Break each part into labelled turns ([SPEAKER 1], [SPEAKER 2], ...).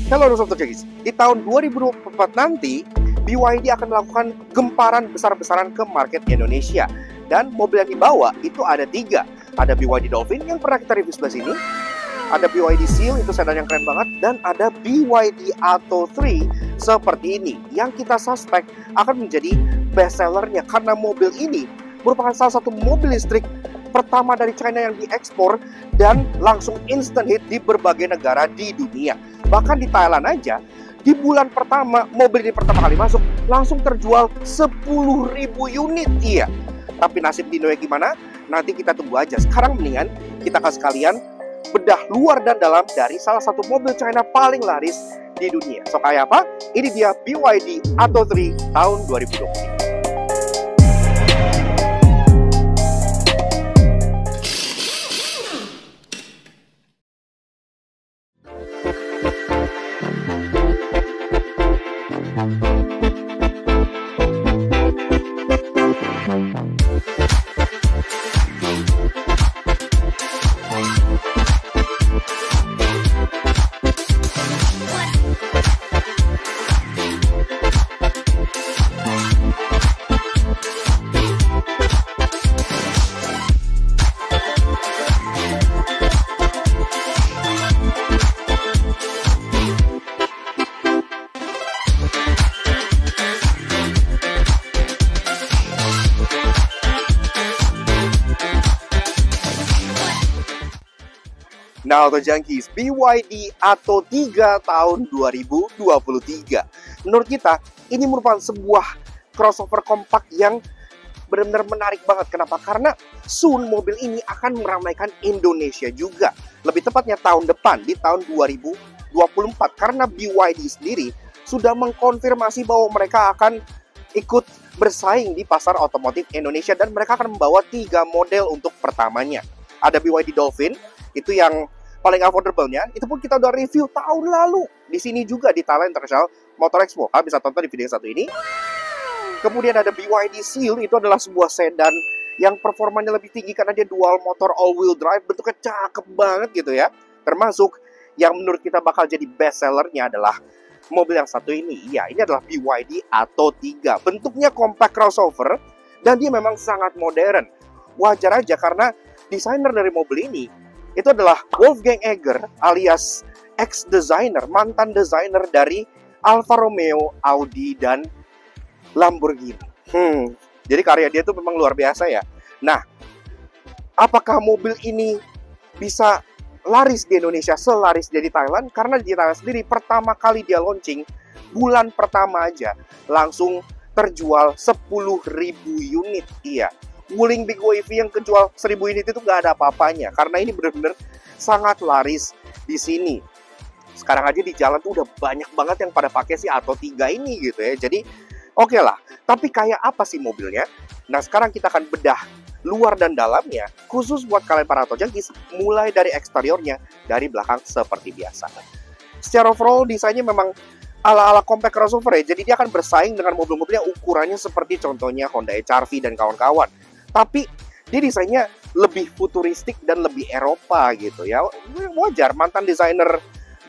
[SPEAKER 1] Kalau Sobat Jagis, di tahun 2024 nanti, BYD akan melakukan gemparan besar-besaran ke market Indonesia. Dan mobil yang dibawa itu ada 3. Ada BYD Dolphin yang pernah kita review sebelah sini, ada BYD Seal, itu sedan yang keren banget, dan ada BYD Atto 3 seperti ini, yang kita suspek akan menjadi best sellernya karena mobil ini merupakan salah satu mobil listrik pertama dari China yang diekspor dan langsung instant hit di berbagai negara di dunia. Bahkan di Thailand aja, di bulan pertama mobil ini pertama kali masuk langsung terjual 10.000 unit. Iya. Tapi nasib di Indonesia gimana? Nanti kita tunggu aja. Sekarang mendingan kita kasih kalian bedah luar dan dalam dari salah satu mobil China paling laris di dunia. So kayak apa? Ini dia BYD Atto 3 tahun 2020. Nah, Auto Junkies, BYD Atto 3 tahun 2023. Menurut kita, ini merupakan sebuah crossover kompak yang benar-benar menarik banget. Kenapa? Karena soon mobil ini akan meramaikan Indonesia juga. Lebih tepatnya tahun depan, di tahun 2024. Karena BYD sendiri sudah mengkonfirmasi bahwa mereka akan ikut bersaing di pasar otomotif Indonesia. Dan mereka akan membawa 3 model untuk pertamanya. Ada BYD Dolphin, itu yang paling affordable-nya, itu pun kita udah review tahun lalu. Di sini juga di Thailand International Motor Expo. Kalian bisa tonton di video yang satu ini. Kemudian ada BYD Seal, itu adalah sebuah sedan yang performanya lebih tinggi karena dia dual motor all-wheel drive. Bentuknya cakep banget gitu ya. Termasuk yang menurut kita bakal jadi best sellernya adalah mobil yang satu ini. Ya, ini adalah BYD Atto 3. Bentuknya compact crossover dan dia memang sangat modern. Wajar aja karena desainer dari mobil ini itu adalah Wolfgang Egger alias ex-designer, mantan desainer dari Alfa Romeo, Audi, dan Lamborghini. Jadi karya dia tuh memang luar biasa ya. Nah, apakah mobil ini bisa laris di Indonesia selaris dia di Thailand? Karena di Thailand sendiri pertama kali dia launching, bulan pertama aja langsung terjual 10.000 unit. Iya. Wuling Big EV yang kejual 1.000 unit itu nggak ada apa-apanya. Karena ini benar-benar sangat laris di sini. Sekarang aja di jalan tuh udah banyak banget yang pada pakai si Atto 3 ini gitu ya. Jadi oke lah. Tapi kayak apa sih mobilnya? Nah sekarang kita akan bedah luar dan dalamnya. Khusus buat kalian para Auto Junkies. Mulai dari eksteriornya, dari belakang seperti biasa. Secara overall desainnya memang ala-ala compact crossover ya. Jadi dia akan bersaing dengan mobil-mobil yang ukurannya seperti contohnya Honda HR-V dan kawan-kawan. Tapi dia desainnya lebih futuristik dan lebih Eropa gitu ya. Wajar, mantan desainer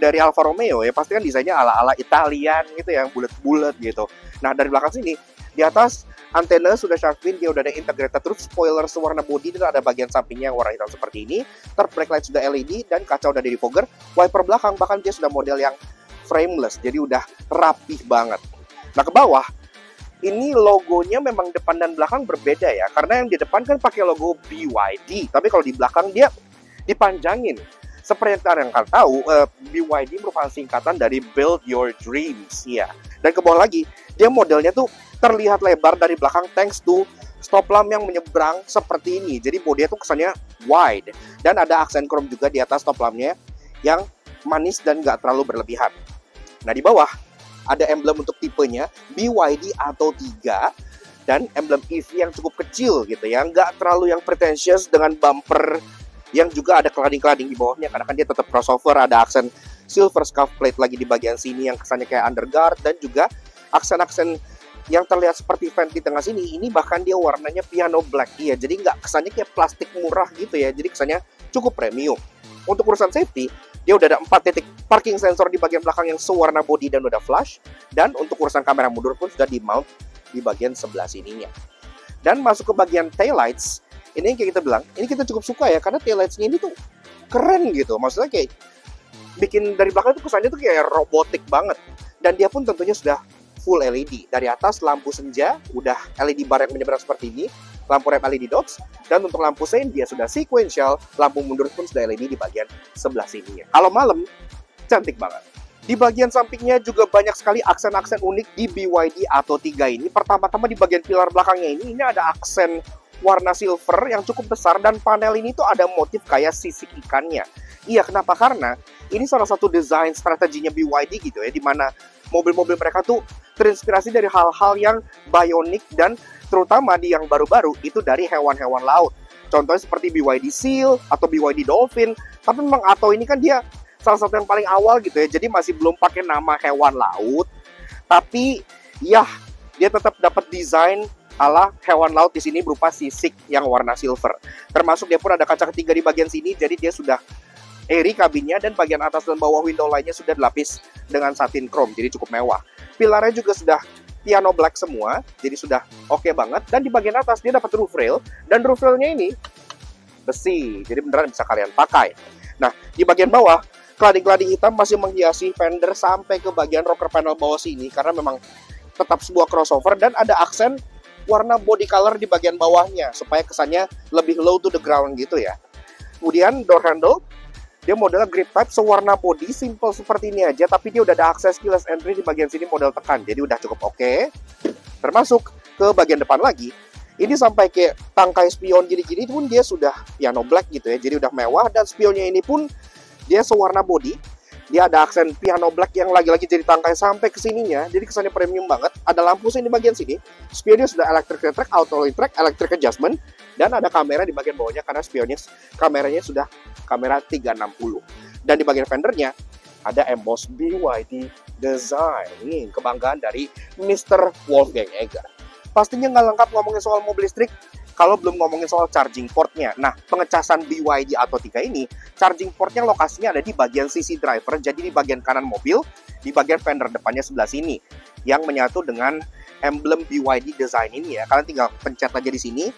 [SPEAKER 1] dari Alfa Romeo ya pasti kan desainnya ala-ala Italian gitu ya, yang bulat-bulat gitu. Nah dari belakang sini, di atas antena sudah shark fin, dia udah ada integrated roof, spoiler sewarna bodi, dan ada bagian sampingnya yang warna hitam seperti ini. Third brake light sudah LED dan kaca udah defogger. Wiper belakang bahkan dia sudah model yang frameless, jadi udah rapih banget. Nah ke bawah, ini logonya memang depan dan belakang berbeda ya. Karena yang di depan kan pakai logo BYD. Tapi kalau di belakang dia dipanjangin. Seperti yang kalian tahu, BYD merupakan singkatan dari Build Your Dreams ya. Dan ke bawah lagi, dia modelnya tuh terlihat lebar dari belakang thanks to stop lamp yang menyeberang seperti ini. Jadi bodinya tuh kesannya wide. Dan ada aksen chrome juga di atas stop lampnya yang manis dan gak terlalu berlebihan. Nah di bawah ada emblem untuk tipenya BYD Atto 3 dan emblem EV yang cukup kecil gitu ya, nggak terlalu yang pretentious dengan bumper yang juga ada cladding-cladding di bawahnya karena kan dia tetap crossover. Ada aksen silver scuff plate lagi di bagian sini yang kesannya kayak underguard, dan juga aksen-aksen yang terlihat seperti vent di tengah sini. Ini bahkan dia warnanya piano black ya, jadi nggak kesannya kayak plastik murah gitu ya, jadi kesannya cukup premium. Untuk urusan safety, Dia udah ada 4 titik parking sensor di bagian belakang yang sewarna body dan udah flash. Dan untuk urusan kamera mundur pun sudah di mount di bagian sebelah sininya. Dan masuk ke bagian taillights, ini yang kayak kita bilang, ini kita cukup suka ya, karena taillights-nya ini tuh keren gitu. Maksudnya kayak bikin dari belakang tuh kesannya tuh kayak robotik banget. Dan dia pun tentunya sudah full LED. Dari atas lampu senja, udah LED bar yang menyeberang seperti ini, lampu rem LED dots, dan untuk lampu sein dia sudah sequential, lampu mundur pun sudah LED di bagian sebelah sininya. Kalau malam, cantik banget. Di bagian sampingnya juga banyak sekali aksen-aksen unik di BYD Atto 3 ini. Pertama-tama di bagian pilar belakangnya ini ada aksen warna silver yang cukup besar, dan panel ini tuh ada motif kayak sisik ikannya. Iya, kenapa? Karena ini salah satu desain strateginya BYD gitu ya, dimana mobil-mobil mereka tuh terinspirasi dari hal-hal yang bionik dan terutama di yang baru-baru itu dari hewan-hewan laut. Contohnya seperti BYD Seal atau BYD Dolphin. Tapi memang Atto ini kan dia salah satu yang paling awal gitu ya, jadi masih belum pakai nama hewan laut. Tapi ya, dia tetap dapat desain ala hewan laut di sini berupa sisik yang warna silver. Termasuk dia pun ada kaca ketiga di bagian sini, jadi dia sudah airy kabinnya, dan bagian atas dan bawah window lainnya sudah dilapis dengan satin chrome, jadi cukup mewah. Pilarnya juga sudah piano black semua, jadi sudah oke banget. Dan di bagian atas dia dapat roof rail, dan roof railnya ini besi, jadi beneran bisa kalian pakai. Nah, di bagian bawah, cladding-cladding hitam masih menghiasi fender sampai ke bagian rocker panel bawah sini, karena memang tetap sebuah crossover, dan ada aksen warna body color di bagian bawahnya, supaya kesannya lebih low to the ground gitu ya. Kemudian door handle, dia modelnya grip type sewarna body, simple seperti ini aja, tapi dia udah ada akses keyless entry di bagian sini model tekan, jadi udah cukup oke. Termasuk ke bagian depan lagi, ini sampai ke tangkai spion gini-gini pun dia sudah piano black gitu ya, jadi udah mewah. Dan spionnya ini pun dia sewarna body, dia ada aksen piano black yang lagi-lagi jadi tangkai sampai ke sininya, jadi kesannya premium banget. Ada lampu sini di bagian sini, spionnya sudah electric track, auto track, electric adjustment, dan ada kamera di bagian bawahnya karena spionnya kameranya sudah kamera 360. Dan di bagian fendernya ada emboss BYD design. Ini kebanggaan dari Mr. Wolfgang Egger. Pastinya nggak lengkap ngomongin soal mobil listrik kalau belum ngomongin soal charging portnya. Nah, pengecasan BYD Atto 3 ini, charging portnya lokasinya ada di bagian sisi driver, jadi di bagian kanan mobil, di bagian fender depannya sebelah sini, yang menyatu dengan emblem BYD design ini ya. Kalian tinggal pencet aja di sini,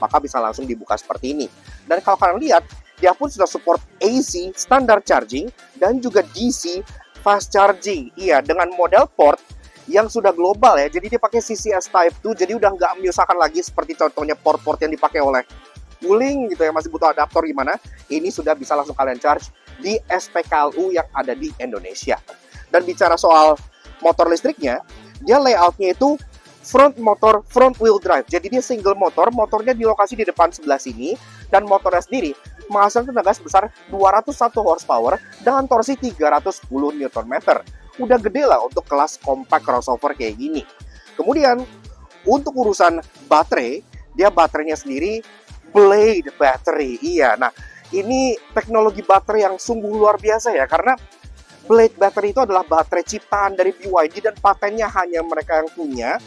[SPEAKER 1] maka bisa langsung dibuka seperti ini. Dan kalau kalian lihat, dia pun sudah support AC standard charging dan juga DC fast charging. Iya, dengan model port yang sudah global ya. Jadi dia pakai CCS Type 2, jadi udah nggak menyusahkan lagi seperti contohnya port-port yang dipakai oleh Wuling gitu ya, masih butuh adaptor gimana. Ini sudah bisa langsung kalian charge di SPKLU yang ada di Indonesia. Dan bicara soal motor listriknya, dia layoutnya itu front motor front wheel drive. Jadi dia single motor, motornya di lokasi di depan sebelah sini, dan motornya sendiri menghasilkan tenaga sebesar 201 horsepower dengan torsi 310 Nm. Udah gede lah untuk kelas compact crossover kayak gini. Kemudian untuk urusan baterai, dia baterainya sendiri Blade battery. Iya, nah ini teknologi baterai yang sungguh luar biasa ya, karena Blade battery itu adalah baterai ciptaan dari BYD dan patennya hanya mereka yang punya.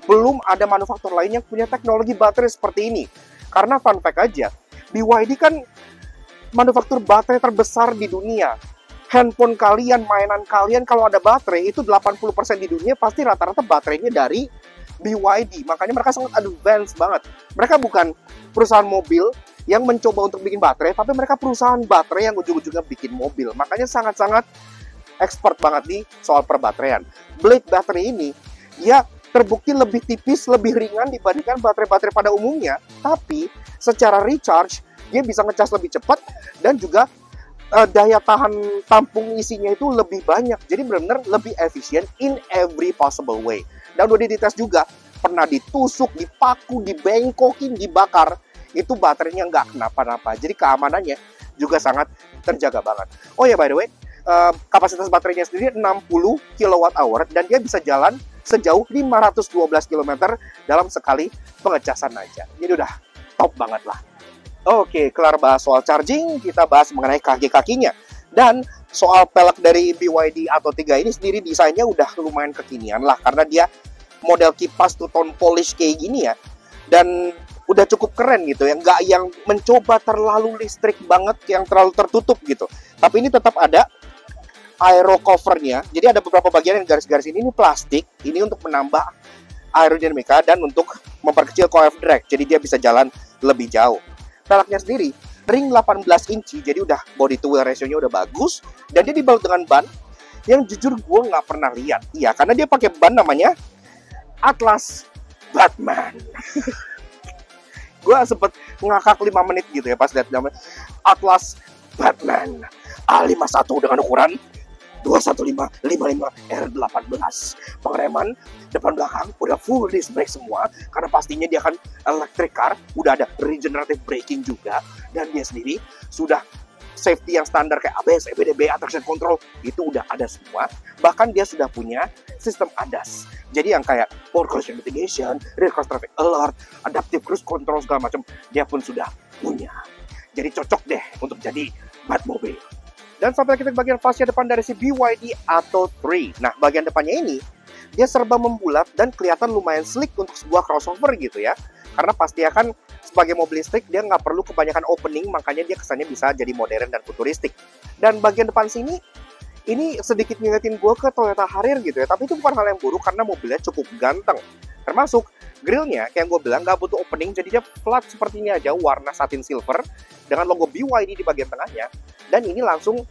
[SPEAKER 1] Belum ada manufaktur lain yang punya teknologi baterai seperti ini. Karena fun fact aja, BYD kan manufaktur baterai terbesar di dunia. Handphone kalian, mainan kalian, kalau ada baterai, itu 80% di dunia pasti rata-rata baterainya dari BYD. Makanya mereka sangat advance banget. Mereka bukan perusahaan mobil yang mencoba untuk bikin baterai, tapi mereka perusahaan baterai yang ujung-ujungnya bikin mobil. Makanya sangat-sangat expert banget di soal perbateraian. Blade battery ini, ya terbukti lebih tipis, lebih ringan dibandingkan baterai-baterai pada umumnya. Tapi secara recharge, dia bisa ngecas lebih cepat dan juga daya tahan tampung isinya itu lebih banyak. Jadi benar-benar lebih efisien in every possible way. Dan udah dites juga, pernah ditusuk, dipaku, dibengkokin, dibakar, itu baterainya nggak kenapa-napa. Jadi keamanannya juga sangat terjaga banget. Oh ya, by the way, kapasitas baterainya sendiri 60 kWh dan dia bisa jalan sejauh 512 km dalam sekali pengecasan aja. Jadi udah top banget lah. Oke, kelar bahas soal charging, kita bahas mengenai kaki-kakinya. Dan soal pelek dari BYD Atto 3 ini sendiri desainnya udah lumayan kekinian lah, karena dia model kipas two tone polish kayak gini ya. Dan udah cukup keren gitu ya, nggak yang mencoba terlalu listrik banget, yang terlalu tertutup gitu. Tapi ini tetap ada aero covernya. Jadi ada beberapa bagian yang garis-garis ini plastik. Ini untuk menambah aerodinamika dan untuk memperkecil coil drag. Jadi dia bisa jalan lebih jauh. Peleknya sendiri ring 18 inci, jadi udah body to wheel ratio-nya udah bagus. Dan dia dibalut dengan ban yang jujur gue nggak pernah lihat. Iya, karena dia pakai ban namanya Atlas Batman. Gue sempet ngakak 5 menit gitu ya pas lihat namanya Atlas Batman A51 dengan ukuran 215/55 R18. Pengereman depan belakang udah full disc brake semua, karena pastinya dia akan electric car. Udah ada regenerative braking juga, dan dia sendiri sudah safety yang standar kayak ABS, EBD, traction control itu udah ada semua. Bahkan dia sudah punya sistem ADAS. Jadi yang kayak forward collision mitigation, rear cross traffic alert, adaptive cruise control segala macam dia pun sudah punya. Jadi cocok deh untuk jadi Batmobile. Dan sampai kita ke bagian fascia depan dari si BYD Atto 3. Nah, bagian depannya ini dia serba membulat dan kelihatan lumayan sleek untuk sebuah crossover gitu ya. Karena pasti akan sebagai mobil listrik dia nggak perlu kebanyakan opening, makanya dia kesannya bisa jadi modern dan futuristik. Dan bagian depan sini ini sedikit ngingetin gue ke Toyota Harrier gitu ya, tapi itu bukan hal yang buruk karena mobilnya cukup ganteng. Termasuk grillnya, kayak yang gue bilang nggak butuh opening, jadi dia flat seperti ini aja, warna satin silver dengan logo BYD di bagian tengahnya. Dan ini langsung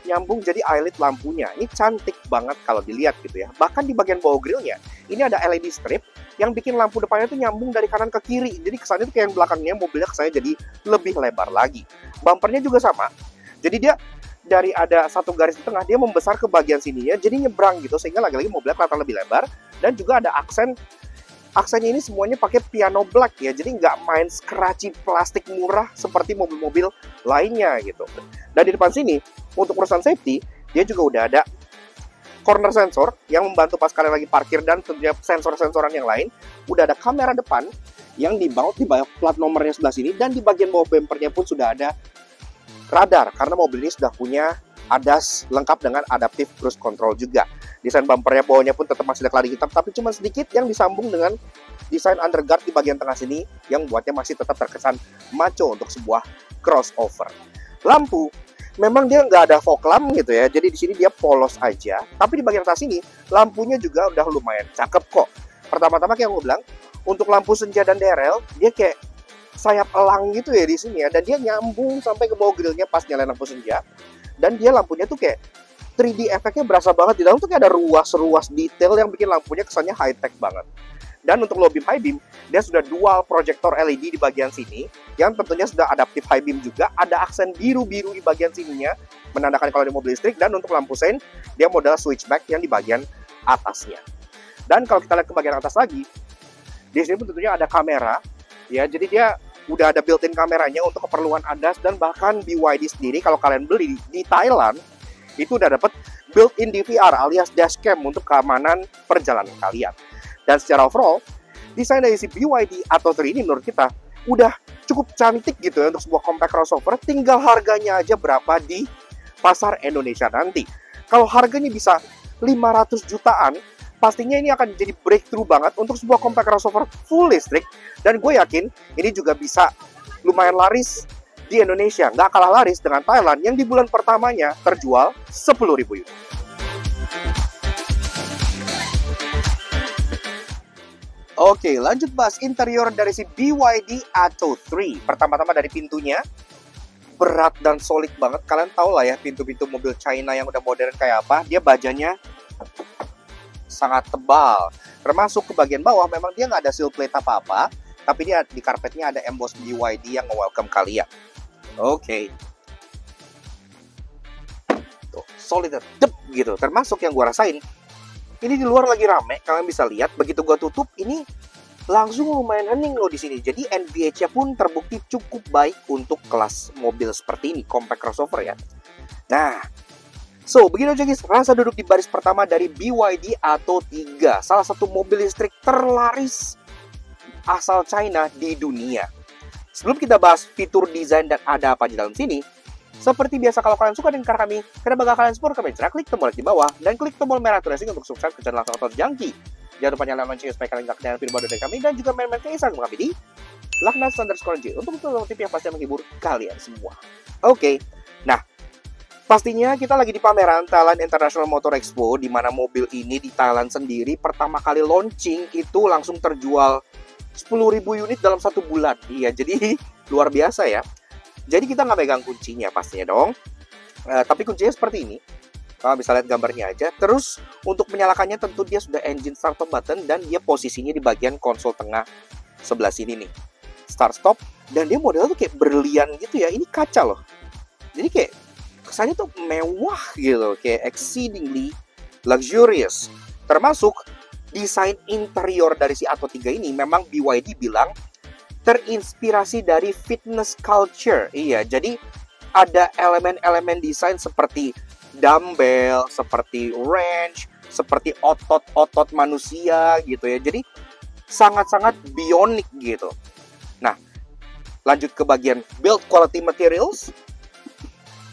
[SPEAKER 1] nyambung jadi eyelet lampunya. Ini cantik banget kalau dilihat gitu ya. Bahkan di bagian bawah grillnya, ini ada LED strip yang bikin lampu depannya tuh nyambung dari kanan ke kiri. Jadi kesannya tuh kayak yang belakangnya mobilnya kesannya jadi lebih lebar lagi. Bumpernya juga sama. Jadi dia dari ada satu garis di tengah, dia membesar ke bagian sininya, jadi nyebrang gitu, sehingga lagi-lagi mobilnya kelihatan lebih lebar. Dan juga ada aksennya ini semuanya pakai piano black ya, jadi nggak main scratchy plastik murah seperti mobil-mobil lainnya gitu. Dan di depan sini, untuk urusan safety, dia juga udah ada corner sensor yang membantu pas kalian lagi parkir, dan tentunya sensor-sensoran yang lain. Udah ada kamera depan yang dibaut di plat nomornya sebelah sini, dan di bagian bawah bumpernya pun sudah ada radar, karena mobil ini sudah punya ADAS lengkap dengan adaptive cruise control juga. Desain bumpernya bawahnya pun tetap masih ada cladding hitam, tapi cuma sedikit yang disambung dengan desain underguard di bagian tengah sini yang buatnya masih tetap terkesan maco untuk sebuah crossover. Lampu, memang dia nggak ada fog lamp gitu ya, jadi di sini dia polos aja. Tapi di bagian atas ini lampunya juga udah lumayan cakep kok. Pertama-tama kayak gue bilang, untuk lampu senja dan DRL dia kayak sayap elang gitu ya di sini ya, dan dia nyambung sampai ke bawah grillnya pas nyalain lampu senja. Dan dia lampunya tuh kayak 3D efeknya berasa banget, di dalam tuh kayak ada ruas-ruas detail yang bikin lampunya kesannya high tech banget. Dan untuk low beam high beam, dia sudah dual proyektor LED di bagian sini yang tentunya sudah adaptive high beam juga. Ada aksen biru-biru di bagian sininya menandakan kalau di mobil listrik. Dan untuk lampu sein, dia model switchback yang di bagian atasnya. Dan kalau kita lihat ke bagian atas lagi, di sini pun tentunya ada kamera ya, jadi dia udah ada built-in kameranya untuk keperluan ADAS. Dan bahkan BYD sendiri kalau kalian beli di Thailand itu udah dapat built-in DVR alias dashcam untuk keamanan perjalanan kalian. Dan secara overall, desain dari si BYD Atto 3 ini menurut kita udah cukup cantik gitu ya untuk sebuah compact crossover. Tinggal harganya aja berapa di pasar Indonesia nanti. Kalau harganya bisa 500 jutaan, pastinya ini akan jadi breakthrough banget untuk sebuah compact crossover full listrik. Dan gue yakin ini juga bisa lumayan laris di Indonesia. Nggak kalah laris dengan Thailand yang di bulan pertamanya terjual 10.000 unit. Oke, lanjut bahas interior dari si BYD Atto 3. Pertama-tama dari pintunya, berat dan solid banget. Kalian tahu lah ya pintu-pintu mobil China yang udah modern kayak apa. Dia bajanya sangat tebal. Termasuk ke bagian bawah memang dia nggak ada seal plate apa-apa, tapi dia di karpetnya ada emboss BYD yang nge-welcome kalian. Oke. Tuh, solid dep gitu. Termasuk yang gua rasain, ini di luar lagi rame, kalian bisa lihat. Begitu gua tutup, ini langsung lumayan hening loh di sini. Jadi NVH-nya pun terbukti cukup baik untuk kelas mobil seperti ini, compact crossover ya. Nah, begini aja guys, rasa duduk di baris pertama dari BYD Atto 3, salah satu mobil listrik terlaris asal China di dunia. Sebelum kita bahas fitur, desain, dan ada apa di dalam sini, seperti biasa kalau kalian suka dengan karya kami, karena bakal kalian support kami, cara klik tombol like di bawah dan klik tombol merah racing untuk subscribe ke channel Langsung Otot Jangki. Jangan lupa nyalakan loncengnya supaya kalian gak ketinggalan video baru dari kami, dan juga main-main ke Instagram kami di Laknats_J untuk otomotif yang pasti menghibur kalian semua. Oke, nah pastinya kita lagi di pameran Thailand International Motor Expo, di mana mobil ini di Thailand sendiri pertama kali launching itu langsung terjual 10.000 unit dalam 1 bulan. Iya, jadi luar biasa ya. Jadi kita nggak megang kuncinya pastinya dong. Tapi kuncinya seperti ini. Kalian bisa lihat gambarnya aja. Terus untuk menyalakannya tentu dia sudah engine start stop button dan dia posisinya di bagian konsol tengah sebelah sini nih. Start stop, dan dia modelnya tuh kayak berlian gitu ya. Ini kaca loh. Jadi kayak kesannya tuh mewah gitu, kayak exceedingly luxurious. Termasuk desain interior dari si Atto 3 ini memang BYD bilang terinspirasi dari fitness culture. Iya, jadi ada elemen-elemen desain seperti dumbbell, seperti wrench, seperti otot-otot manusia gitu ya. Jadi sangat-sangat bionik gitu. Nah, lanjut ke bagian build quality materials.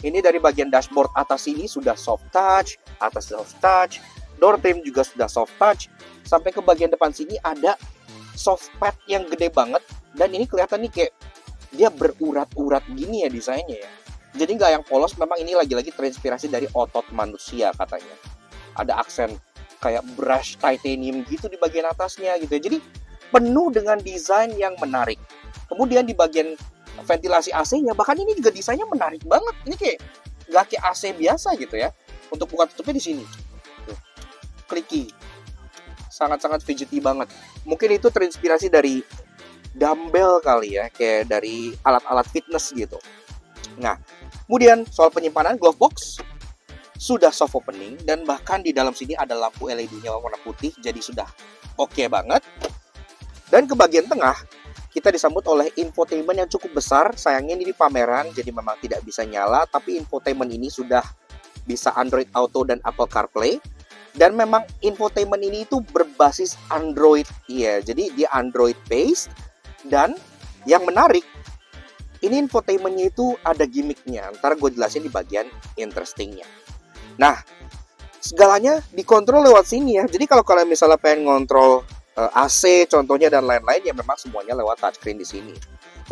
[SPEAKER 1] Ini dari bagian dashboard atas sini sudah soft touch, atas soft touch, door trim juga sudah soft touch, sampai ke bagian depan sini ada soft pad yang gede banget, dan ini kelihatan nih kayak dia berurat-urat gini ya desainnya ya. Jadi nggak yang polos, memang ini lagi-lagi terinspirasi dari otot manusia katanya. Ada aksen kayak brush titanium gitu di bagian atasnya gitu ya. Jadi penuh dengan desain yang menarik. Kemudian di bagian ventilasi AC-nya, bahkan ini juga desainnya menarik banget. Ini kayak nggak kayak AC biasa gitu ya. Untuk buka tutupnya di sini. Tuh. Clicky. Sangat-sangat fidgety banget. Mungkin itu terinspirasi dari dumbbell kali ya, kayak dari alat-alat fitness gitu. Nah, kemudian soal penyimpanan, glove box sudah soft opening, dan bahkan di dalam sini ada lampu LED-nya warna putih, jadi sudah oke banget. Dan ke bagian tengah, kita disambut oleh infotainment yang cukup besar. Sayangnya ini di pameran, jadi memang tidak bisa nyala, tapi infotainment ini sudah bisa Android Auto dan Apple CarPlay. Dan memang infotainment ini itu berbasis Android, iya. Jadi dia Android based, dan yang menarik, ini infotainmentnya itu ada gimmicknya. Ntar gue jelasin di bagian interestingnya. Nah, segalanya dikontrol lewat sini ya. Jadi kalau kalian misalnya pengen ngontrol AC contohnya dan lain-lain, ya memang semuanya lewat touchscreen di sini.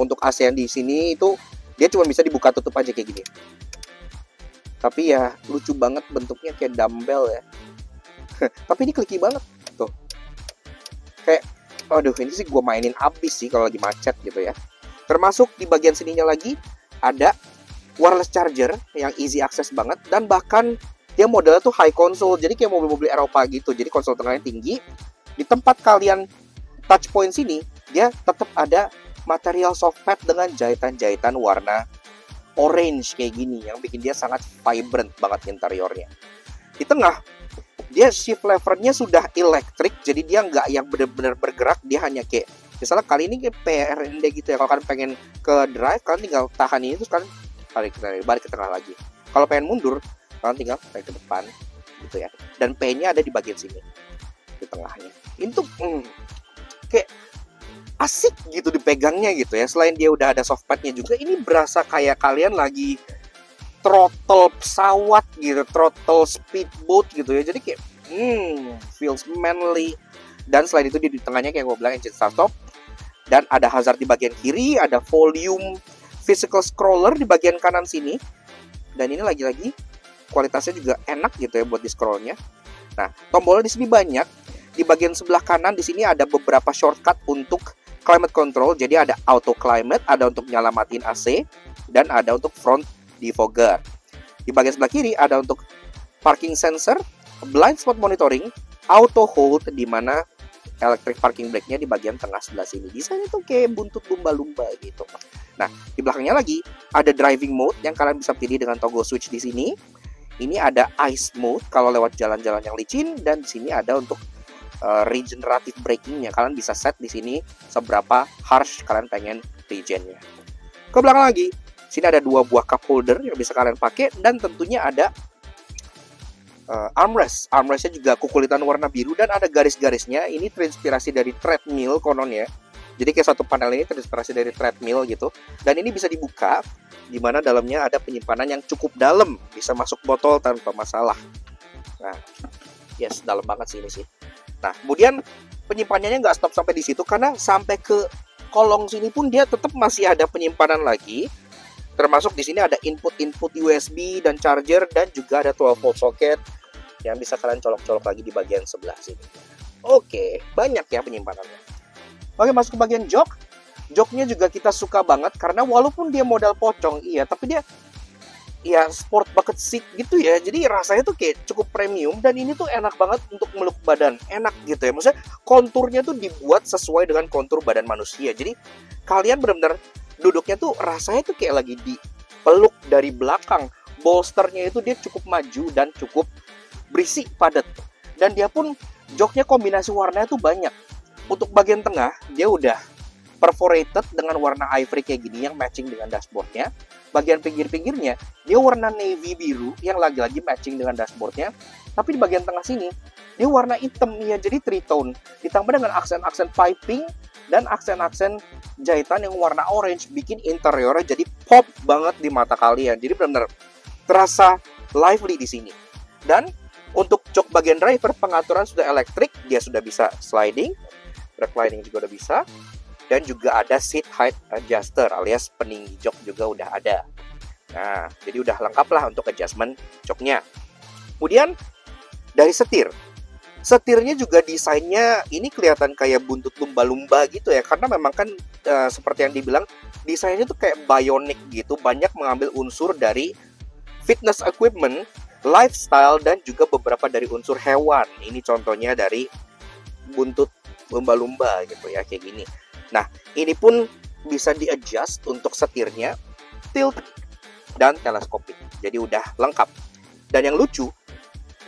[SPEAKER 1] Untuk AC yang di sini itu dia cuma bisa dibuka tutup aja kayak gini. Tapi ya lucu banget bentuknya kayak dumbbell ya. Tapi ini clicky banget tuh. Kayak aduh, ini sih gue mainin abis sih kalau lagi macet gitu ya. Termasuk di bagian sininya lagi ada wireless charger yang easy access banget, dan bahkan dia modelnya tuh high console, jadi kayak mobil-mobil Eropa gitu. Jadi konsol tengahnya tinggi. Di tempat kalian touch point sini, dia tetap ada material soft pad dengan jahitan-jahitan warna orange kayak gini, yang bikin dia sangat vibrant banget interiornya. Di tengah, dia shift levernya sudah elektrik, jadi dia nggak yang benar-benar bergerak, dia hanya kayak misalnya kali ini kayak PRND gitu ya. Kalau kalian pengen ke drive, kalian tinggal tahan ini terus kalian balik ke tengah lagi. Kalau pengen mundur, kalian tinggal tarik ke depan gitu ya. Dan P-nya ada di bagian sini di tengahnya. Itu kayak asik gitu dipegangnya gitu ya. Selain dia udah ada soft pad-nya juga, ini berasa kayak kalian lagi throttle pesawat gitu, throttle speedboat gitu ya. Jadi kayak feels manly. Dan selain itu di tengahnya kayak gue bilang engine start stop, dan ada hazard di bagian kiri, ada volume physical scroller di bagian kanan sini. Dan ini lagi-lagi kualitasnya juga enak gitu ya buat di scrollnya. Nah, tombolnya di sini banyak. Di bagian sebelah kanan di sini ada beberapa shortcut untuk climate control. Jadi ada auto climate, ada untuk nyala matiin AC, dan ada untuk front defogger. Di bagian sebelah kiri ada untuk parking sensor, blind spot monitoring, auto hold, di mana electric parking brake-nya di bagian tengah sebelah sini. Desainnya tuh kayak buntut lumba-lumba gitu. Nah, di belakangnya lagi ada driving mode yang kalian bisa pilih dengan toggle switch di sini. Ini ada ice mode kalau lewat jalan-jalan yang licin, dan di sini ada untuk regenerative braking-nya. Kalian bisa set di sini seberapa harsh kalian pengen regennya. Ke belakang lagi, sini ada 2 buah cup holder yang bisa kalian pakai, dan tentunya ada armrest. Armrestnya juga kukulitan warna biru dan ada garis-garisnya. Ini terinspirasi dari treadmill konon ya. Jadi kayak satu panel ini terinspirasi dari treadmill gitu. Dan ini bisa dibuka, di mana dalamnya ada penyimpanan yang cukup dalam, bisa masuk botol tanpa masalah. Nah, yes, dalam banget sih ini sih. Nah, kemudian penyimpanannya nggak stop sampai di situ, karena sampai ke kolong sini pun dia tetap masih ada penyimpanan lagi. Termasuk di sini ada input USB dan charger, dan juga ada 12 volt socket yang bisa kalian colok-colok lagi di bagian sebelah sini. Oke, banyak ya penyimpanannya. Oke, masuk ke bagian jok. Joknya juga kita suka banget karena walaupun dia modal pocong, iya, tapi dia ya sport bucket seat gitu ya. Jadi rasanya tuh kayak cukup premium, dan ini tuh enak banget untuk meluk badan. Enak gitu ya. Maksudnya konturnya tuh dibuat sesuai dengan kontur badan manusia. Jadi kalian benar-benar duduknya tuh rasanya tuh kayak lagi dipeluk dari belakang. Bolsternya itu dia cukup maju dan cukup berisi, padat. Dan dia pun joknya kombinasi warnanya tuh banyak. Untuk bagian tengah dia udah perforated dengan warna ivory kayak gini yang matching dengan dashboardnya. Bagian pinggir-pinggirnya dia warna navy biru yang lagi-lagi matching dengan dashboardnya. Tapi di bagian tengah sini dia warna hitam ya, jadi three tone ditambah dengan aksen-aksen piping dan aksen-aksen jahitan yang warna orange, bikin interiornya jadi pop banget di mata kalian. Jadi benar-benar terasa lively di sini. Dan untuk jok bagian driver, pengaturan sudah elektrik, dia sudah bisa sliding, reclining juga udah bisa, dan juga ada seat height adjuster alias peninggi jok juga udah ada. Nah, jadi udah lengkap lah untuk adjustment joknya. Kemudian dari setirnya juga desainnya ini kelihatan kayak buntut lumba-lumba gitu ya, karena memang kan seperti yang dibilang desainnya tuh kayak bionic gitu, banyak mengambil unsur dari fitness equipment, lifestyle, dan juga beberapa dari unsur hewan. Ini contohnya dari buntut lumba-lumba gitu ya, kayak gini. Nah, ini pun bisa di-adjust untuk setirnya, tilt, dan teleskopik. Jadi udah lengkap. Dan yang lucu,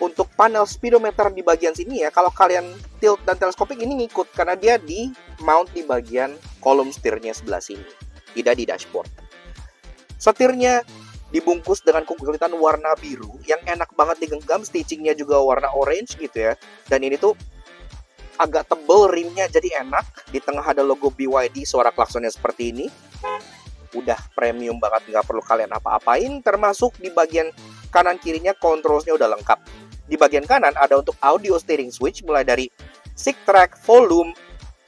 [SPEAKER 1] untuk panel speedometer di bagian sini ya, kalau kalian tilt dan teleskopik ini ngikut karena dia di mount di bagian kolom setirnya sebelah sini, tidak di dashboard. Setirnya dibungkus dengan kukulitan warna biru yang enak banget digenggam, stitchingnya juga warna orange gitu ya. Dan ini tuh agak tebel rimnya, jadi enak. Di tengah ada logo BYD, suara klaksonnya seperti ini. Udah premium banget, nggak perlu kalian apa-apain. Termasuk di bagian kanan kirinya controlsnya udah lengkap. Di bagian kanan ada untuk audio steering switch, mulai dari sync track, volume,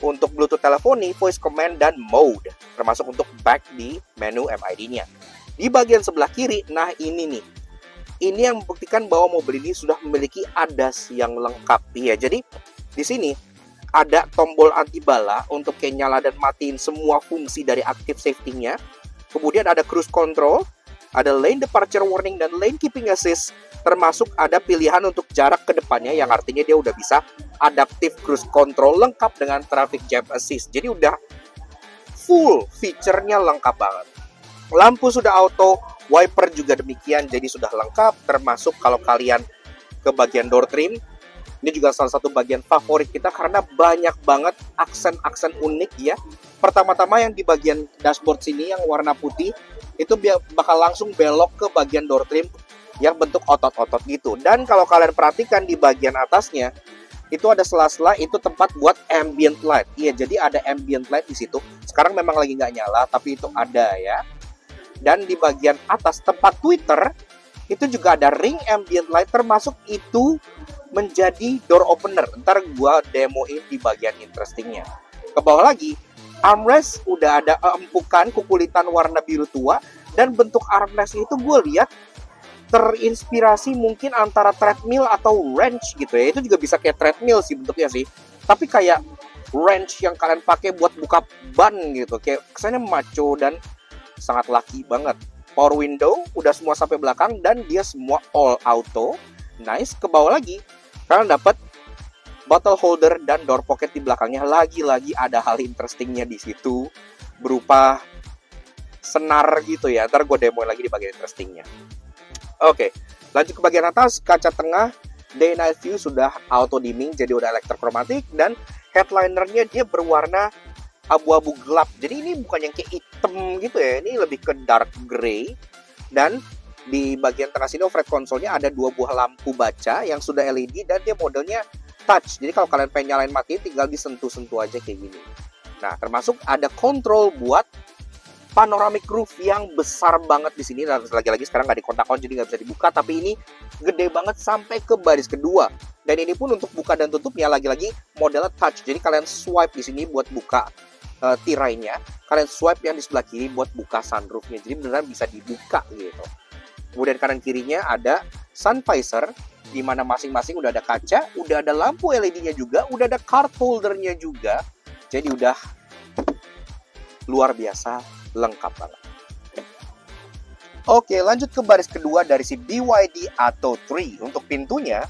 [SPEAKER 1] untuk Bluetooth teleponi, voice command, dan mode. Termasuk untuk back di menu MID-nya. Di bagian sebelah kiri, nah ini nih. Ini yang membuktikan bahwa mobil ini sudah memiliki ADAS yang lengkap. Iya, jadi di sini ada tombol anti bala untuk kayak nyala dan matiin semua fungsi dari active safety-nya. Kemudian ada cruise control, ada lane departure warning, dan lane keeping assist. Termasuk ada pilihan untuk jarak ke depannya, yang artinya dia udah bisa adaptive cruise control lengkap dengan traffic jam assist. Jadi udah full feature-nya lengkap banget. Lampu sudah auto, wiper juga demikian, jadi sudah lengkap. Termasuk kalau kalian ke bagian door trim, ini juga salah satu bagian favorit kita karena banyak banget aksen-aksen unik ya. Pertama-tama yang di bagian dashboard sini yang warna putih, itu bakal langsung belok ke bagian door trim yang bentuk otot-otot gitu. Dan kalau kalian perhatikan di bagian atasnya, itu ada sela-sela, itu tempat buat ambient light. Iya, jadi ada ambient light di situ. Sekarang memang lagi nggak nyala, tapi itu ada ya. Dan di bagian atas tempat Twitter, itu juga ada ring ambient light, termasuk itu menjadi door opener. Ntar gua demoin di bagian interestingnya. Ke bawah lagi, armrest udah ada empukan kukulitan warna biru tua, dan bentuk armrest itu gue lihat terinspirasi mungkin antara treadmill atau wrench gitu ya. Itu juga bisa kayak treadmill sih bentuknya sih, tapi kayak wrench yang kalian pakai buat buka ban gitu. Kayak kesannya macho dan sangat laki banget. Power window udah semua sampai belakang dan dia semua all auto. Nice. Ke bawah lagi kalian dapat bottle holder dan door pocket di belakangnya. Lagi-lagi ada hal interestingnya di situ berupa senar gitu ya. Ntar gue demoin lagi di bagian interestingnya. Oke, lanjut ke bagian atas. Kaca tengah day night view sudah auto dimming, jadi udah elektrokromatik. Dan headlinernya dia berwarna abu-abu gelap. Jadi ini bukan yang kayak hitam gitu ya, ini lebih ke dark gray. Dan di bagian tengah sini overhead console-nya ada 2 buah lampu baca yang sudah LED dan dia modelnya touch. Jadi kalau kalian pengen nyalain matiin tinggal disentuh-sentuh aja kayak gini. Nah, termasuk ada kontrol buat panoramic roof yang besar banget di sini. Dan lagi-lagi sekarang nggak dikontak-kontak jadi nggak bisa dibuka, tapi ini gede banget sampai ke baris kedua. Dan ini pun untuk buka dan tutupnya lagi-lagi modelnya touch. Jadi kalian swipe di sini buat buka tirainya, kalian swipe yang di sebelah kiri buat buka sunroofnya. Jadi beneran bisa dibuka gitu. Kemudian kanan kirinya ada sun visor, di mana masing-masing udah ada kaca, udah ada lampu LED-nya juga, udah ada card holder-nya juga. Jadi udah luar biasa lengkap banget. Oke, lanjut ke baris kedua dari si BYD Atto 3. Untuk pintunya,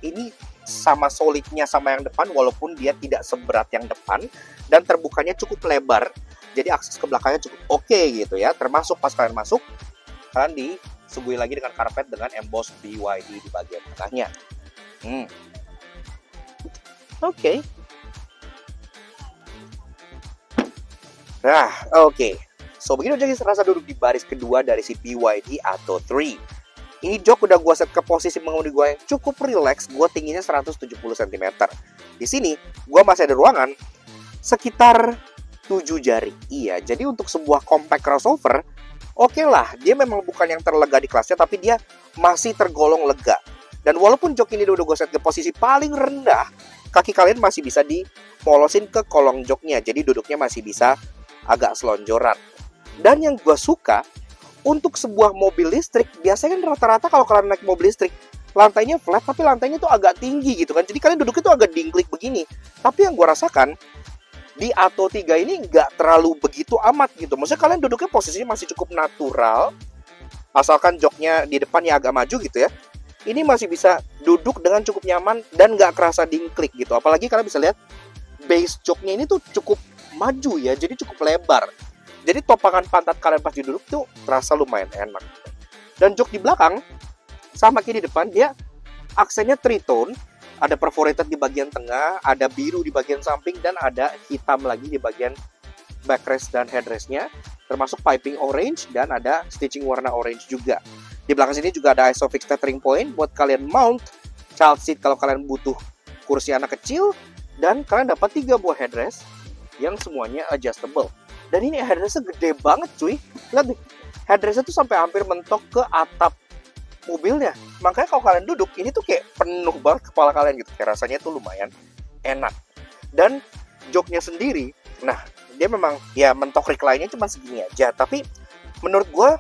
[SPEAKER 1] ini sama solidnya sama yang depan, walaupun dia tidak seberat yang depan, dan terbukanya cukup lebar, jadi akses ke belakangnya cukup oke gitu ya. Termasuk pas kalian masuk, kalian disuguhi lagi dengan karpet dengan emboss BYD di bagian tengahnya. Oke. Nah, oke. So, begini jadi rasa duduk di baris kedua dari si BYD Atto 3. Ini jok udah gue set ke posisi mengemudi gue yang cukup relax. Gue tingginya 170 cm. Di sini, gue masih ada ruangan sekitar 7 jari. Iya, jadi untuk sebuah compact crossover, oke lah. Dia memang bukan yang terlega di kelasnya, tapi dia masih tergolong lega. Dan walaupun jok ini udah gue set ke posisi paling rendah, kaki kalian masih bisa dipolosin ke kolong joknya. Jadi duduknya masih bisa agak selonjoran. Dan yang gue suka, untuk sebuah mobil listrik, biasanya kan rata-rata kalau kalian naik mobil listrik, lantainya flat, tapi lantainya tuh agak tinggi gitu kan. Jadi kalian duduknya tuh agak dingklik begini. Tapi yang gue rasakan, di Atto 3 ini nggak terlalu begitu amat gitu. Maksudnya kalian duduknya posisinya masih cukup natural, asalkan joknya di depannya agak maju gitu ya. Ini masih bisa duduk dengan cukup nyaman dan nggak kerasa dingklik gitu. Apalagi kalian bisa lihat, base joknya ini tuh cukup maju ya, jadi cukup lebar. Jadi topangan pantat kalian pas duduk tuh terasa lumayan enak. Dan jok di belakang sama kayak di depan, dia aksennya tritone. Ada perforated di bagian tengah, ada biru di bagian samping, dan ada hitam lagi di bagian backrest dan headrestnya. Termasuk piping orange dan ada stitching warna orange juga. Di belakang sini juga ada ISOFIX tethering point buat kalian mount child seat kalau kalian butuh kursi anak kecil. Dan kalian dapat 3 buah headrest yang semuanya adjustable. Dan ini headrestnya gede banget cuy. Lihat deh, headrestnya tuh sampai hampir mentok ke atap mobilnya. Makanya kalau kalian duduk, ini tuh kayak penuh banget kepala kalian gitu. Kayak rasanya tuh lumayan enak. Dan joknya sendiri, nah dia memang ya mentok recline-nya cuma segini aja. Tapi menurut gue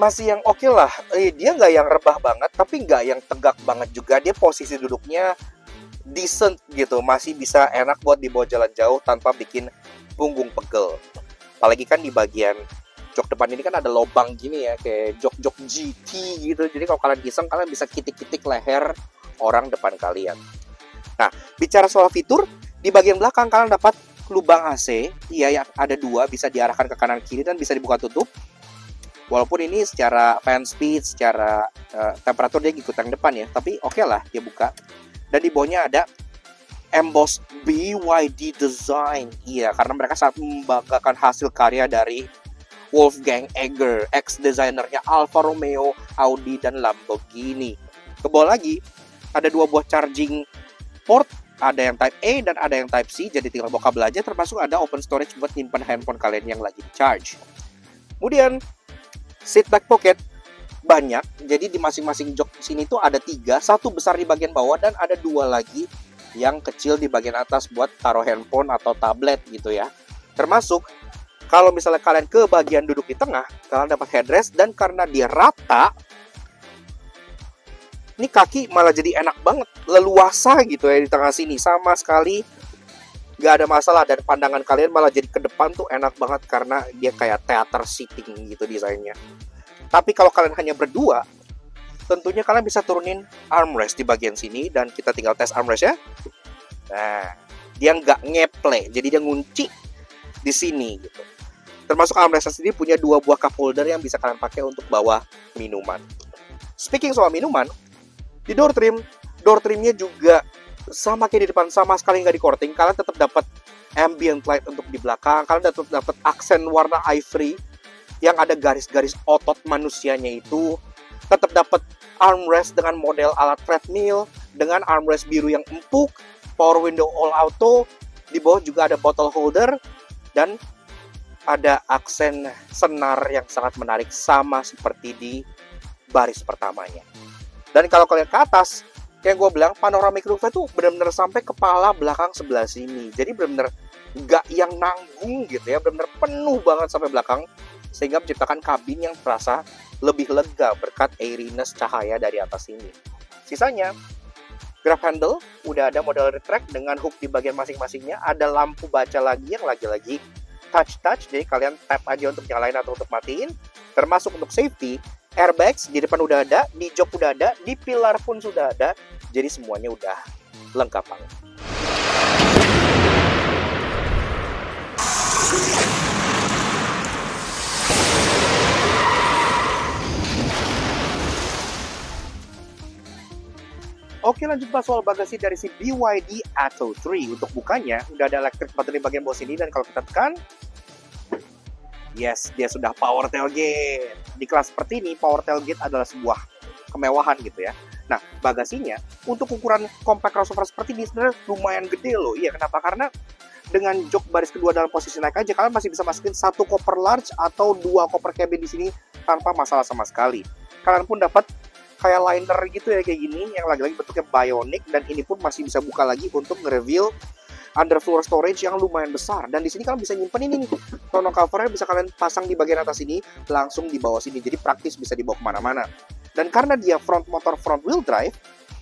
[SPEAKER 1] masih yang oke lah. Dia nggak yang rebah banget, tapi nggak yang tegak banget juga. Dia posisi duduknya decent gitu. Masih bisa enak buat dibawa jalan jauh tanpa bikin punggung pegel. Apalagi kan di bagian jok depan ini kan ada lubang gini ya, kayak jok-jok GT gitu. Jadi kalau kalian iseng, kalian bisa kitik-kitik leher orang depan kalian. Nah, bicara soal fitur, di bagian belakang kalian dapat lubang AC. Iya, yang ada 2, bisa diarahkan ke kanan kiri dan bisa dibuka tutup. Walaupun ini secara fan speed, secara temperatur dia ikut yang depan ya, tapi oke lah dia buka. Dan di bawahnya ada emboss BYD design. Iya, karena mereka sangat membanggakan hasil karya dari Wolfgang Egger, ex-desainernya Alfa Romeo, Audi, dan Lamborghini. Ke bawah lagi, ada 2 buah charging port, ada yang Type A dan ada yang Type C, jadi tinggal bawa kabel aja, termasuk ada open storage buat nyimpan handphone kalian yang lagi charge. Kemudian, seat back pocket banyak, jadi di masing-masing jok sini tuh ada 3, 1 besar di bagian bawah dan ada 2 lagi yang kecil di bagian atas buat taruh handphone atau tablet gitu ya. Termasuk kalau misalnya kalian ke bagian duduk di tengah, kalian dapat headrest, dan karena dia rata, ini kaki malah jadi enak banget, leluasa gitu ya di tengah sini. Sama sekali gak ada masalah, dan pandangan kalian malah jadi ke depan tuh enak banget karena dia kayak theater seating gitu desainnya. Tapi kalau kalian hanya berdua, tentunya kalian bisa turunin armrest di bagian sini, dan kita tinggal tes armrest ya. Nah, dia nggak ngeple, jadi dia ngunci di sini gitu. Termasuk armrest sendiri punya 2 buah cup holder yang bisa kalian pakai untuk bawa minuman. Speaking soal minuman, di door trimnya juga sama kayak di depan, sama sekali nggak di-coating. Kalian tetap dapat ambient light untuk di belakang, kalian tetap dapat aksen warna ivory yang ada garis-garis otot manusianya itu. Tetap dapat armrest dengan model ala treadmill, dengan armrest biru yang empuk, power window all auto. Di bawah juga ada bottle holder, dan ada aksen senar yang sangat menarik sama seperti di baris pertamanya. Dan kalau kalian ke atas, yang gue bilang panoramic roof-nya tuh benar-benar sampai kepala belakang sebelah sini. Jadi benar-benar nggak yang nanggung gitu ya, benar-benar penuh banget sampai belakang, sehingga menciptakan kabin yang terasa lebih lega berkat airiness cahaya dari atas ini. Sisanya, grab handle udah ada model retract dengan hook di bagian masing-masingnya, ada lampu baca lagi yang lagi-lagi touch, jadi kalian tap aja untuk nyalain atau untuk matiin. Termasuk untuk safety, airbags di depan udah ada, di jok udah ada, di pilar pun sudah ada, jadi semuanya udah lengkap banget. Oke, lanjut bahas soal bagasi dari si BYD Atto 3. Untuk bukanya, udah ada electric button di bagian bawah sini, dan kalau kita tekan, yes, dia sudah power tailgate. Di kelas seperti ini, power tailgate adalah sebuah kemewahan gitu ya. Nah, bagasinya, untuk ukuran compact crossover seperti ini sebenarnya lumayan gede loh. Iya, kenapa? Karena dengan jok baris kedua dalam posisi naik aja, kalian masih bisa masukin 1 koper large atau 2 koper cabin di sini tanpa masalah sama sekali. Kalian pun dapat kayak liner gitu ya, kayak gini, yang lagi-lagi bentuknya bionic, dan ini pun masih bisa buka lagi untuk nge-reveal underfloor storage yang lumayan besar. Dan di sini kalian bisa nyimpen ini nih, tonneau covernya bisa kalian pasang di bagian atas ini, langsung di bawah sini, jadi praktis bisa dibawa kemana-mana. Dan karena dia front motor front wheel drive,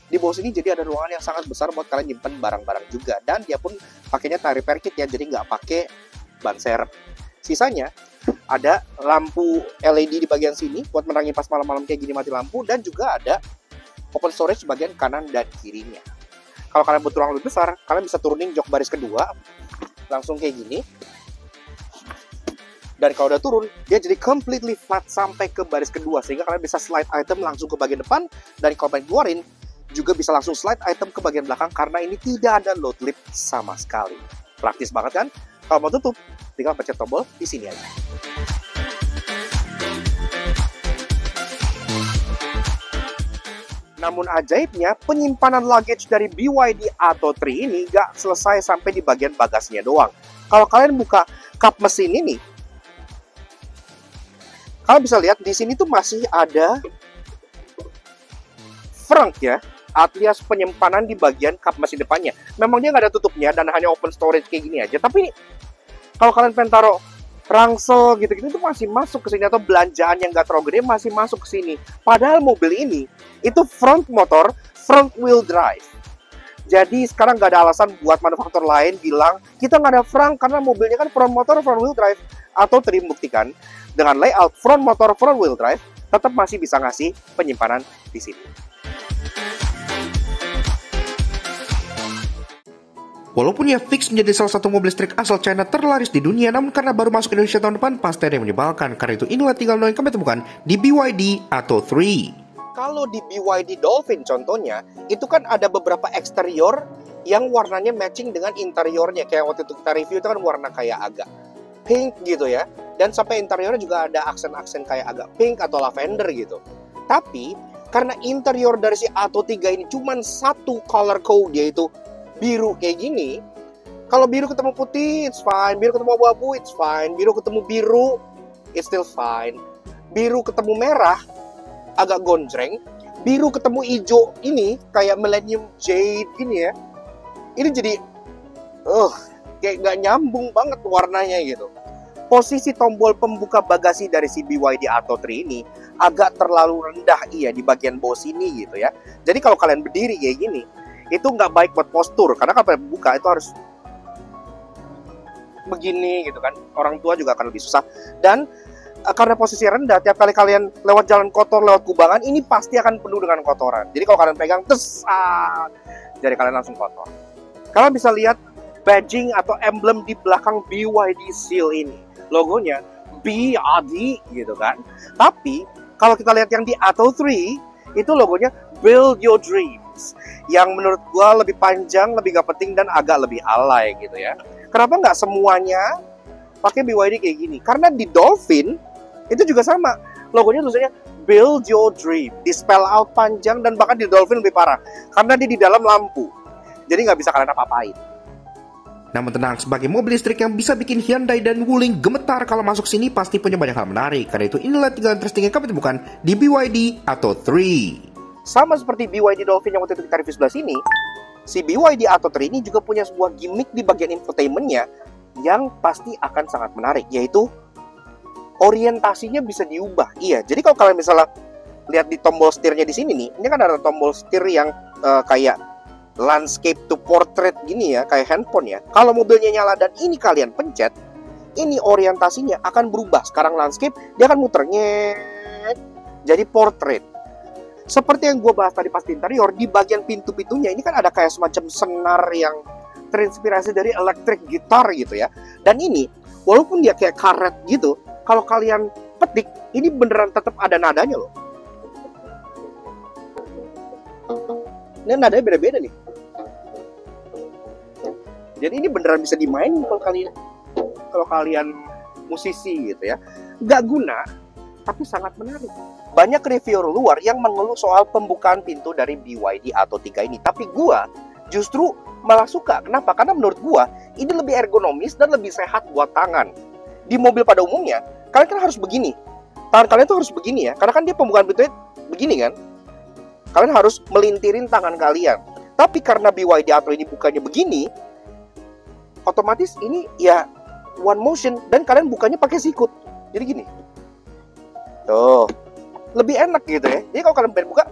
[SPEAKER 1] di bawah sini jadi ada ruangan yang sangat besar buat kalian nyimpen barang-barang juga. Dan dia pun pakainya tire repair kit ya, jadi nggak pakai ban serep. Sisanya ada lampu LED di bagian sini buat menerangi pas malam-malam kayak gini mati lampu, dan juga ada open storage di bagian kanan dan kirinya. Kalau kalian butuh ruang lebih besar, kalian bisa turunin jok baris kedua langsung kayak gini. Dan kalau udah turun, dia jadi completely flat sampai ke baris kedua, sehingga kalian bisa slide item langsung ke bagian depan, dan kalau kalian keluarin juga bisa langsung slide item ke bagian belakang karena ini tidak ada load lip sama sekali. Praktis banget kan? Kalau mau tutup, tinggal pencet tombol di sini aja. Namun ajaibnya, penyimpanan luggage dari BYD Atto 3 ini nggak selesai sampai di bagian bagasinya doang. Kalau kalian buka kap mesin ini, kalian bisa lihat di sini tuh masih ada frunk ya, alias penyimpanan di bagian kap mesin depannya. Memang dia nggak ada tutupnya dan hanya open storage kayak gini aja. Tapi kalau kalian pengen taruh rangsel gitu-gitu itu masih masuk ke sini, atau belanjaan yang nggak terlalu gede masih masuk ke sini. Padahal mobil ini itu front motor front wheel drive. Jadi sekarang nggak ada alasan buat manufaktur lain bilang kita nggak ada frunk karena mobilnya kan front motor front wheel drive. Atau terbuktikan dengan layout front motor front wheel drive tetap masih bisa ngasih penyimpanan di sini.
[SPEAKER 2] Walaupun ia fix menjadi salah satu mobil listrik asal China terlaris di dunia, namun karena baru masuk Indonesia tahun depan, pasti ada yang menyebalkan. Karena itu inilah tinggal yang kami temukan di BYD Atto 3.
[SPEAKER 1] Kalau di BYD Dolphin contohnya, itu kan ada beberapa eksterior yang warnanya matching dengan interiornya. Kayak waktu itu kita review itu kan warna kayak agak pink gitu ya. Dan sampai interiornya juga ada aksen-aksen kayak agak pink atau lavender gitu. Tapi karena interior dari si Atto 3 ini cuma satu color code, yaitu biru kayak gini. Kalau biru ketemu putih, it's fine. Biru ketemu abu-abu, it's fine. Biru ketemu biru, it's still fine. Biru ketemu merah, agak gonjreng. Biru ketemu hijau ini, kayak Millennium Jade gini ya. Ini jadi, kayak nggak nyambung banget warnanya gitu. Posisi tombol pembuka bagasi dari si BYD Atto 3 ini agak terlalu rendah di bagian bawah sini gitu ya. Jadi kalau kalian berdiri kayak gini, itu nggak baik buat postur, karena kalau buka itu harus begini gitu kan, orang tua juga akan lebih susah. Dan karena posisi rendah, tiap kali kalian lewat jalan kotor, lewat kubangan, ini pasti akan penuh dengan kotoran. Jadi kalau kalian pegang, jadi kalian langsung kotor. Kalian bisa lihat badging atau emblem di belakang BYD seal ini, logonya BYD gitu kan. Tapi kalau kita lihat yang di Atto 3, itu logonya Build Your Dreams, yang menurut gua lebih panjang, lebih gak penting, dan agak lebih alay gitu ya. Kenapa nggak semuanya pakai BYD kayak gini? Karena di Dolphin itu juga sama, logonya tulisannya Build Your Dream, di spell out panjang, dan bahkan di Dolphin lebih parah karena dia di dalam lampu, jadi nggak bisa kalian apa-apain.
[SPEAKER 2] Namun tenang, sebagai mobil listrik yang bisa bikin Hyundai dan Wuling gemetar kalau masuk sini, pasti punya banyak hal menarik. Karena itu inilah tinggal interesting yang kami temukan di BYD Atto 3.
[SPEAKER 1] Sama seperti BYD Dolphin yang waktu itu kita review sebelah sini, si BYD Atto 3 ini juga punya sebuah gimmick di bagian infotainmentnya yang pasti akan sangat menarik, yaitu orientasinya bisa diubah. Iya, jadi kalau kalian misalnya lihat di tombol setirnya di sini nih, ini kan ada tombol setir yang kayak landscape to portrait gini ya, kayak handphone ya. Kalau mobilnya nyala dan ini kalian pencet, ini orientasinya akan berubah. Sekarang landscape, dia akan muter nyet, jadi portrait. Seperti yang gue bahas tadi pas di interior, di bagian pintu-pintunya ini kan ada kayak semacam senar yang terinspirasi dari electric guitar gitu ya. Dan ini, walaupun dia kayak karet gitu, kalau kalian petik, ini beneran tetap ada nadanya loh. Ini nadanya beda-beda nih. Jadi ini beneran bisa dimainin kalau kalian musisi gitu ya. Nggak guna, tapi sangat menarik. Banyak reviewer luar yang mengeluh soal pembukaan pintu dari BYD Atto 3 ini. Tapi gua justru malah suka. Kenapa? Karena menurut gua ini lebih ergonomis dan lebih sehat buat tangan. Di mobil pada umumnya, kalian kan harus begini. Tangan kalian tuh harus begini ya. Karena kan dia pembukaan pintunya begini kan. Kalian harus melintirin tangan kalian. Tapi karena BYD Atto ini bukannya begini, otomatis ini ya one motion dan kalian bukanya pakai sikut. Jadi gini. Tuh. Lebih enak gitu ya. Jadi kalau kalian pengen buka,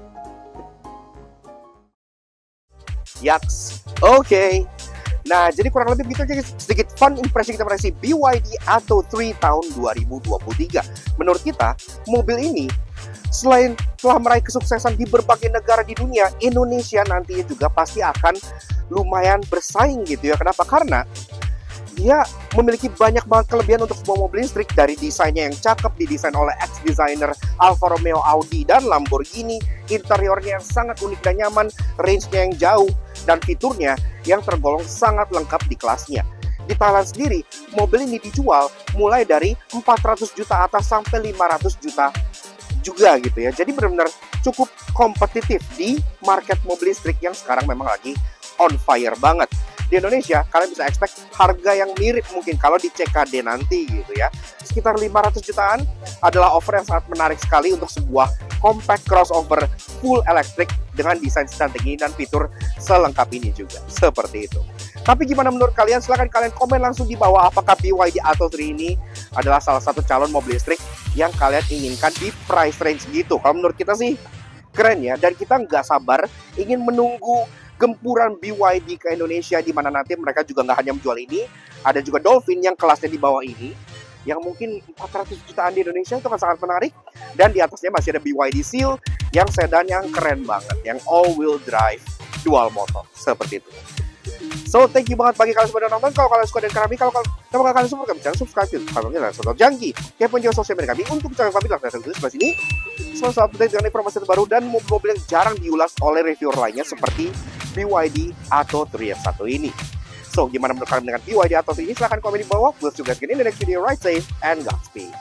[SPEAKER 1] yaks. Oke. Nah, jadi kurang lebih begitu aja sedikit fun impression kita mengenai BYD Atto 3 tahun 2023. Menurut kita, mobil ini selain telah meraih kesuksesan di berbagai negara di dunia, Indonesia nantinya juga pasti akan lumayan bersaing gitu ya. Kenapa? Karena dia memiliki banyak banget kelebihan untuk sebuah mobil listrik, dari desainnya yang cakep, didesain oleh ex-designer Alfa Romeo, Audi, dan Lamborghini, interiornya yang sangat unik dan nyaman, range-nya yang jauh, dan fiturnya yang tergolong sangat lengkap di kelasnya. Di Thailand sendiri, mobil ini dijual mulai dari 400 juta atas sampai 500 juta juga gitu ya. Jadi benar-benar cukup kompetitif di market mobil listrik yang sekarang memang lagi on fire banget. Di Indonesia, kalian bisa expect harga yang mirip mungkin kalau di CKD nanti gitu ya. Sekitar 500 jutaan adalah offer yang sangat menarik sekali untuk sebuah compact crossover full electric dengan desain secantik ini dan fitur selengkap ini juga. Seperti itu. Tapi gimana menurut kalian? Silahkan kalian komen langsung di bawah, apakah BYD Atto 3 ini adalah salah satu calon mobil listrik yang kalian inginkan di price range gitu. Kalau menurut kita sih keren ya, dan kita nggak sabar ingin menunggu gempuran BYD ke Indonesia, di mana nanti mereka juga nggak hanya menjual ini, ada juga Dolphin yang kelasnya di bawah ini, yang mungkin 400 jutaan di Indonesia itu akan sangat menarik. Dan di atasnya masih ada BYD Seal yang sedan yang keren banget, yang all-wheel drive dual motor, seperti itu. So, thank you banget bagi kalian sudah nonton. Kalau kalian suka dengan kami, kalau kalian suka kami, jangan subscribe channel kami dan Sobat Jangki. Kepoin juga sosial media kami untuk channel kami di sebelah sini. Selalu update dengan informasi terbaru dan mobil-mobil yang jarang diulas oleh reviewer lainnya seperti BYD Atto 3 yang satu ini. So, gimana menurut kalian dengan BYD Atto 3 ini? Silahkan komen di bawah. We'll see you guys again in the next video. Ride safe and Godspeed.